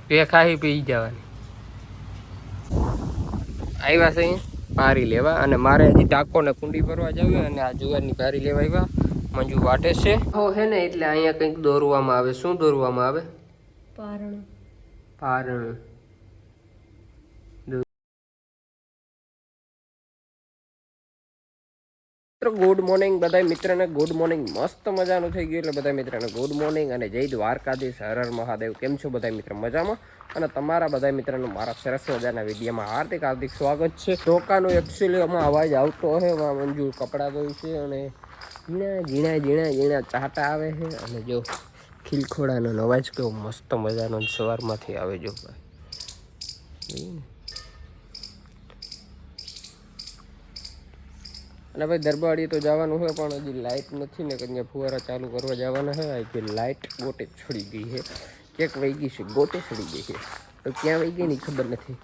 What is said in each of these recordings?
બે ખાઈ પી જવાની. આવ્યા છે પારી લેવા અને મારે હજી ટાંકો ને કુંડી ભરવા જવું અને આ જુવારની પારી લેવા આવ્યા. મંજુ વાટે છે હો હે ને એટલે અહીંયા કંઈક દોરવામાં આવે. શું દોરવામાં આવે? પારણ. પારણ. ગુડ મોર્નિંગ બધા મિત્રને. Good morning. મસ્ત મજાનું થઈ ગયું એટલે બધા મિત્રને ગુડ મોર્નિંગ અને જય દ્વારકાધીશ, હર હર મહાદેવ. કેમ છો બધા મિત્ર? મજામાં? અને તમારા બધા મિત્રોનું મારા સરસ મજાના વિડીયોમાં હાર્દિક હાર્દિક સ્વાગત છે. ટોકાનો એકચ્યુઅલી આમાં અવાજ આવતો હે. મંજુ કપડાં ધોઈ છે અને ઝીણા ઝીણા ઝીણા ચાટા આવે છે અને જો ખીલખોડાનો અવાજ કેવો મસ્ત મજાનો સવારમાંથી આવે. જો ભાઈ અને ભાઈ દરબારી તો જવાનું છે પણ હજી લાઇટ નથી ને કંઈ ફુવારા ચાલુ કરવા જવાના છે. કે લાઇટ ગોટે છોડી ગઈ છે. ક્યાંક વહી ગઈ છે, ગોટે છોડી ગઈ છે. તો ક્યાં વહી ગઈ ની ખબર નથી.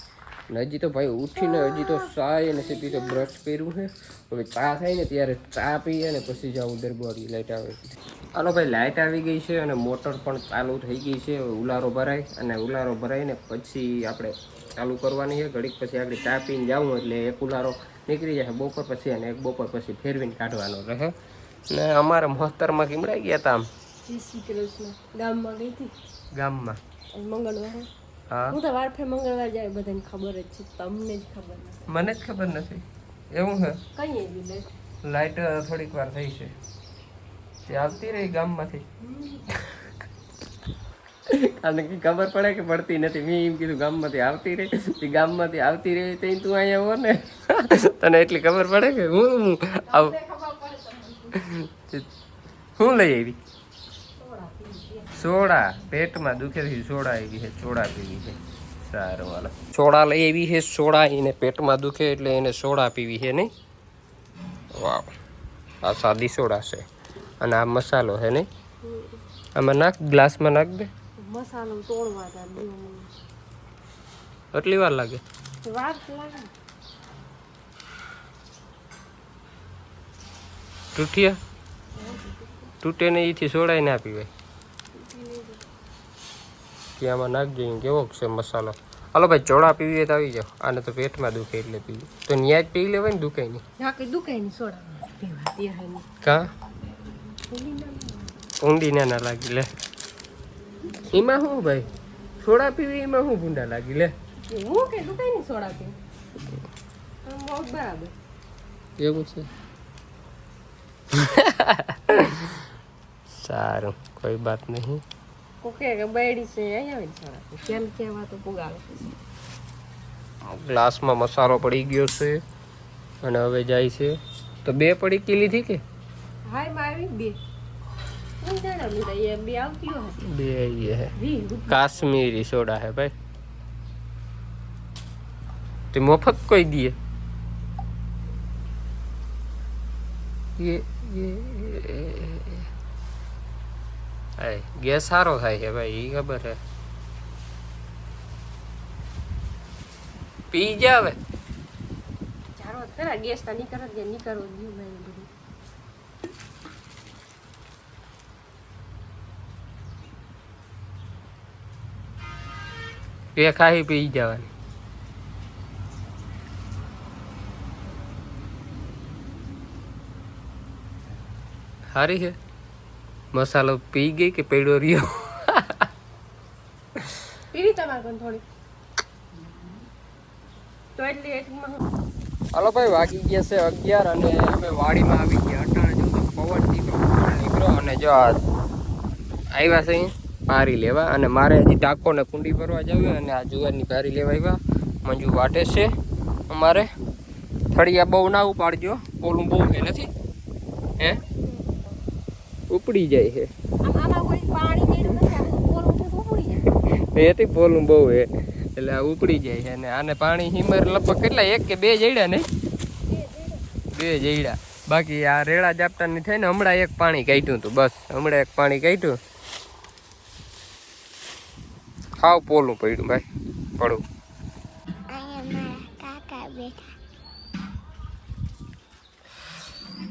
અને હજી તો ભાઈ ઉઠીને હજી તો ચાય અને સીધી તો બ્રશ કર્યું છે. હવે ચા થાય ને ત્યારે ચા પીએ ને પછી જાઉં દરબારી. લાઇટ આવે. હાલો ભાઈ, લાઇટ આવી ગઈ છે અને મોટર પણ ચાલુ થઈ ગઈ છે. ઉલારો ભરાય અને ઉલારો ભરાઈને પછી આપણે ચાલુ કરવાની છે. ઘડીક પછી આપણે ચા પીને જાવું એટલે એક ઉલારો નીકળી જાય બપોર પછી અને એક બપોર પછી ફેરવીને કાઢવાનો રહે. ને અમારે મોહતરમાં કીમડાઈ ગયા હતા. આમ ગામમાં ગઈ હતી. ગામમાં મંગળવારે. હા, હું તો વારફે મંગળવાર જાય બધાને ખબર જ છે. તમને જ ખબર નથી. મને જ ખબર નથી. એવું છે? કઈ એવી લાઈટ થોડીક વાર થઈ છે. તે આવતી રહી ગામમાંથી. અને ખબર પડે કે પડતી નથી. મેં એમ કીધું ગામમાંથી આવતી રહી. ગામમાંથી આવતી રહી તો તું અહીંયા હો ને તને એટલી ખબર પડે કે હું શું લઈ આવી? સોડા. પેટમાં દુખેથી સોડા આવી છે. સોડા પીવી છે. સારું હાલો. સોડા લઈ આવી છે. સોડા એને પેટમાં દુખે એટલે એને સોડા પીવી છે નહીં. વાવ, આ સાદી સોડા છે અને આ મસાલો છે નહીં. આમાં નાખ, ગ્લાસમાં નાખ દે. મસાલો તોડવા એટલી વાર લાગે? વાર લાગે. તૂટ્યા? તૂટે ને એથી સોડાઈ ના પીવાય. ત્યાંમાં નાખજો. કેવો છે મસાલો? હાલો ભાઈ, ચોળા પીવીએ તો આવી જાઓ. આને તો પેટમાં દુખે એટલે પીવી તો ન્યાજ પી લેવાય ને. દુખાય નહીં. દુખાય નહીં સોડા. કા ઊંડી ના લાગી લે. એમાં શું ભાઈ, સોડા પીવી એમાં શું ભૂંડા લાગી લે. હું કે દુખાય નહીં સોડા પીવી. બરાબર એવું છે. સારું, કોઈ બાત નહીં. કોકે બૈડી છે અહીંયા સોડા કેમ કેવા તો પુગાવે. ગ્લાસમાં મસાલો પડી ગયો છે અને હવે જાય છે. તો બે પડીકી લીધી કે? હાય મારી બે. બે ये है काश्मीरी सोडा है भाई. तो मुफ्त कोई दिए ये गैस सारो થાય છે ભાઈ, એ ખબર છે. પી જાવે ચારો ખરા ગેસ તા નીકળ દે નીકળો જીવ મેં બધું. બે ખાઈ પી જવાની. સારી છે. મસાલો પી ગઈ કે પેડો રહ્યો? પીવી તમારે પણ થોડી તો એટલી. હાલો ભાઈ, વાગી ગયા છે 11 અને અમે વાડીમાં આવી ગયા. અટાણે જો તો પવન નીકળો અને જો આવ્યા છે પારી લેવા અને મારે હજી ટાંકો ને કુંડી ભરવા જવું અને આ જુવારની પારી લેવા આવ્યા. મંજુ વાટે છે. અમારે થળિયા બહુ ના ઉપાડજો, પોલું બહુ છે નથી હે, ઉપડી જાય છે. એથી પોલું બહુ હે એટલે આ ઉપડી જાય છે. અને આને પાણી હિમર લગભગ કેટલા, એક કે બે જઈડા નહીં? બે જઈડા. બાકી આ રેડા જાપટા ની થાય ને. હમણાં એક પાણી કાઢ્યું હતું બસ. હમણાં એક પાણી કાઢ્યું. હાવ પોલું પડ્યું ભાઈ. પડું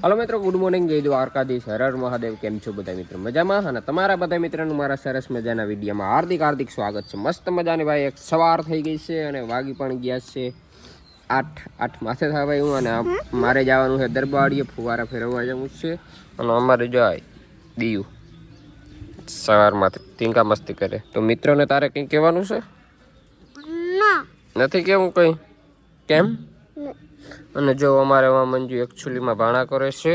હલો મિત્રો, ગુડ મોર્નિંગ, જય દ્વારકાધીશ, હર હર મહાદેવ. કેમ છો બધા મિત્રો? મજામાં? અને તમારા બધા મિત્રોનું મારા સરસ મજાના વિડીયોમાં હાર્દિક સ્વાગત છે. મસ્ત મજાની ભાઈ એક સવાર થઈ ગઈ છે અને વાગી પણ ગયા છે 8 માથે થવા હું. અને મારે જવાનું છે દરબારીએ, ફુવારા ફેરવવા જવું છે. અને અમારે જાય દીયું સવારમાંથી ટીંકા મસ્તી કરે. તો મિત્રોને તારે કંઈ કહેવાનું છે? નથી કેવું કંઈ? કેમ? અને જો અમારે મંજુ એકચ્યુઅલીમાં ભાણા કરે છે,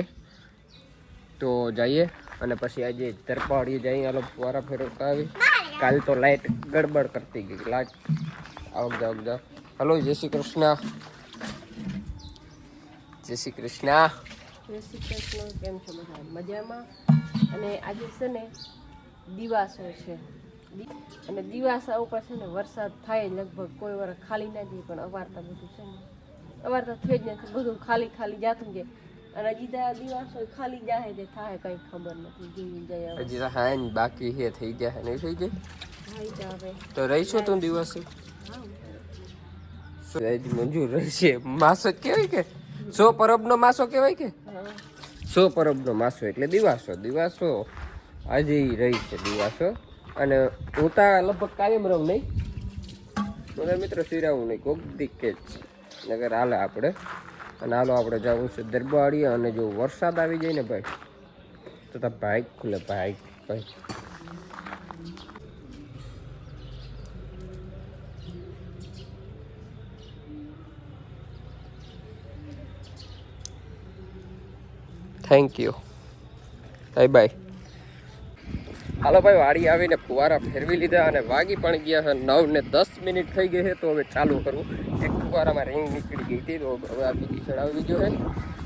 તો જઈએ અને પછી આજે તરપાડીએ જઈએ. હાલો ફુવારા ફેરવતા આવી. કાલ તો લાઇટ ગડબડ કરતી ગઈ. લાઇટ આવક જાવ. હલો, જય શ્રી કૃષ્ણ. જય શ્રી કૃષ્ણ. જય શ્રી કૃષ્ણ. કેમ છો બધા? મજામાં. અને આજે છે ને દિવાસો છે, અને દિવાસા ઉપર છે ને વરસાદ થાય લગભગ. કોઈ વાર ખાલી ના જાય, પણ અવારતા બધું છે ને અવારતા થઈ જ નથી. બધું ખાલી જાતું જાય. અને હજી દિવાસો ખાલી જાય તે થાય કંઈ ખબર નથી. જોઈ જાય હજી તો હા ને બાકી છે, થઈ જાય નહીં થઈ જાય હવે તો રહીશું તું દિવસે. મંજૂર રહેશે. માસો કેવાય કે 100 પરબનો માસો કહેવાય કે 100 પરબનો માસો એટલે દિવાસો આજે રહી છે દિવાસો. અને હું તા લગભગ કાયમ રહું નહીં, બધા મિત્રો સિરાવું નહીં, કોક દીકે જ નગર હાલે આપણે. અને હાલો આપણે જવું છે દરબારી. અને જો વરસાદ આવી જાય ને ભાઈ તો બાઇક ખુલે, ભાઈ. Thank you, by. હાલો ભાઈ, વાડી આવીને ફુવારા ફેરવી લીધા અને વાગી પણ ગયા છે 9:10 થઈ ગઈ છે. તો હવે ચાલુ કરવું. એક ફુવારામાં રિંગ નીકળી ગઈ હતી, તો હવે આ બીજી ચડાવી દીધો છે.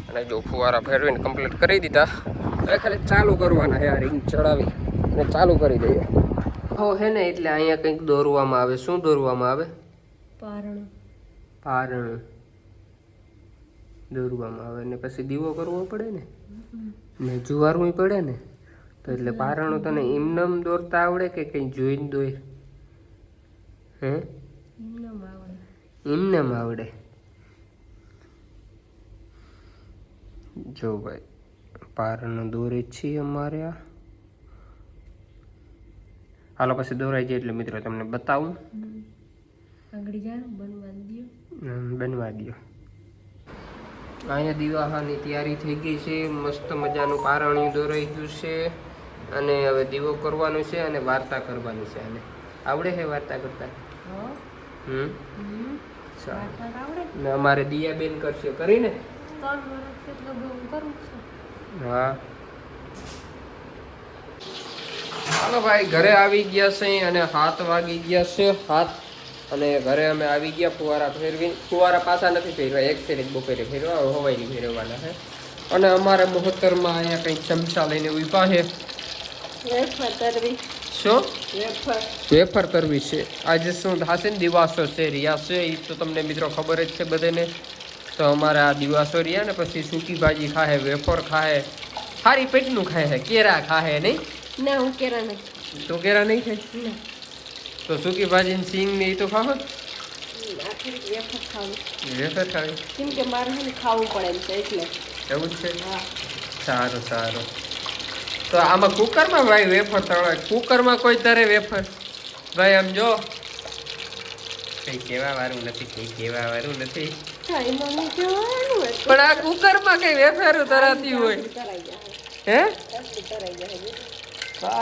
અને જો ફુવારા ફેરવીને કમ્પ્લીટ કરી દીધા, હવે ખાલી ચાલુ કરવાના છે. આ રિંગ ચડાવી અને ચાલુ કરી દઈએ. હો હે ને, એટલે અહીંયા કંઈક દોરવામાં આવે. શું દોરવામાં આવે? પારણ દોરવામાં આવે. ને પછી દીવો કરવો પડે ને જુવારવું પડે ને. તો એટલે પારણું તને એમનેમ દોરતા આવડે કે કંઈ જોઈને દોર? હે, એમનેમ આવડે? જો ભાઈ, પારણ દોરે છીએ અમારે. હાલો પછી દોરાઈ જાય એટલે મિત્રો તમને બતાવું. બનવા દો. અહીંયા દિવાહાની તૈયારી થઈ ગઈ છે. મસ્ત મજાનું પારણિયું દોરાઈ ગયું છે. અને હવે દીવો કરવાનો છે અને વાર્તા કરવાની છે. અને આવડે છે વાર્તા કરતા? ને અમારે દિયા બેન કરશે, કરીને. હા, હાલો ભાઈ, ઘરે આવી ગયા છે અને 7 વાગી ગયા છે. 7 અને ઘરે અમે આવી ગયા. ફુવારા ફેરવી, ફુવારા પાછા નથી ફેરવા, એક ફેરી બપોરે ફેરવા, હવાઈ ફેરવવાના છે. અને અમારે મોહતરમાં અહીંયા કંઈક ચમચા લઈને ઉભા છે. શું વેફર તરવી છે? આજે શું થશે ને, દિવાસો છે, રિયા છે. એ તો તમને મિત્રો ખબર જ છે બધાને. તો અમારે આ દિવાસો રહ્યા ને પછી સૂકી ભાજી ખાહે, વેફર ખાહે, સારી પેટનું ખાય, કેરા ખાહે. નહીં ના, હું કેરા નથી. તો કેરા નહીં ખાય તો સૂકી ભાજી ને સિંગ ને એ તો ખાવ. વેફર ખાવી કેમ કે મારે ખાવું પડે એમ છે એટલે. એવું જ છે? સારું. તો આમાં કુકરમાં ભાઈ વેફર તળે? કુકરમાં કોઈ તરે વેફર? ભાઈ આમ જો, કઈ કહેવા વાળું નથી. પણ આ કુકરમાં કઈ વેફર તરાતી હોય? હે,